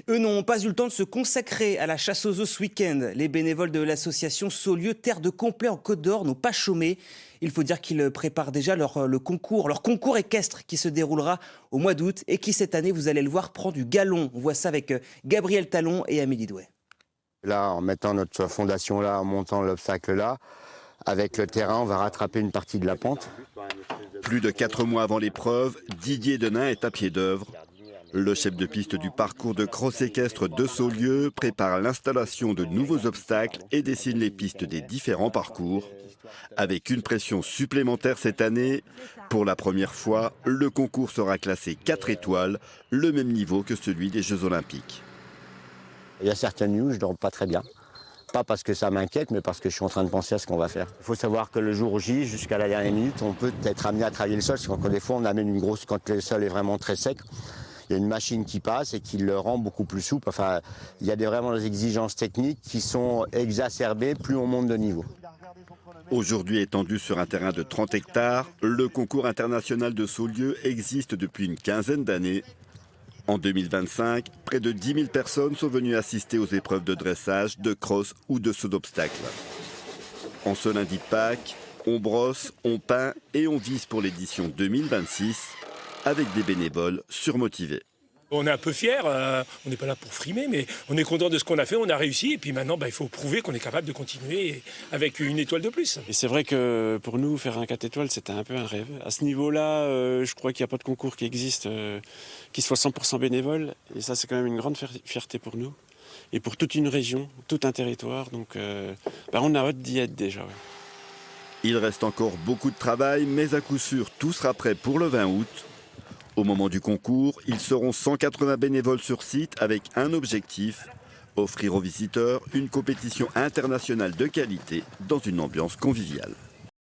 Eux n'ont pas eu le temps de se consacrer à la chasse aux œufs ce week-end. Les bénévoles de l'association Saulieu Terre de Complet en Côte d'Or n'ont pas chômé. Il faut dire qu'ils préparent déjà leur concours équestre qui se déroulera au mois d'août et qui cette année, vous allez le voir, prend du galon. On voit ça avec Gabriel Talon et Amélie Douai. Là, en mettant notre fondation là, en montant l'obstacle là, avec le terrain, on va rattraper une partie de la pente. Plus de 4 mois avant l'épreuve, Didier Denain est à pied d'œuvre. Le chef de piste du parcours de cross équestre de Saulieu prépare l'installation de nouveaux obstacles et dessine les pistes des différents parcours. Avec une pression supplémentaire cette année, pour la première fois, le concours sera classé 4 étoiles, le même niveau que celui des Jeux Olympiques. Il y a certaines nuits où je ne dors pas très bien. Pas parce que ça m'inquiète, mais parce que je suis en train de penser à ce qu'on va faire. Il faut savoir que le jour J, jusqu'à la dernière minute, on peut être amené à travailler le sol. Parce que des fois, on amène une grosse, quand le sol est vraiment très sec, il y a une machine qui passe et qui le rend beaucoup plus souple. Enfin, il y a vraiment des exigences techniques qui sont exacerbées plus on monte de niveau. Aujourd'hui étendu sur un terrain de 30 hectares, le concours international de Saulieu existe depuis une quinzaine d'années. En 2025, près de 10 000 personnes sont venues assister aux épreuves de dressage, de cross ou de saut d'obstacle. En ce lundi de Pâques, on brosse, on peint et on vise pour l'édition 2026 avec des bénévoles surmotivés. On est un peu fiers, on n'est pas là pour frimer, mais on est content de ce qu'on a fait, on a réussi. Et puis maintenant, il faut prouver qu'on est capable de continuer avec une étoile de plus. Et c'est vrai que pour nous, faire un 4 étoiles, c'était un peu un rêve. À ce niveau-là, je crois qu'il n'y a pas de concours qui existe, qui soit 100% bénévole. Et ça, c'est quand même une grande fierté pour nous. Et pour toute une région, tout un territoire. Donc on a hâte d'y être déjà. Ouais. Il reste encore beaucoup de travail, mais à coup sûr, tout sera prêt pour le 20 août. Au moment du concours, ils seront 180 bénévoles sur site avec un objectif, offrir aux visiteurs une compétition internationale de qualité dans une ambiance conviviale.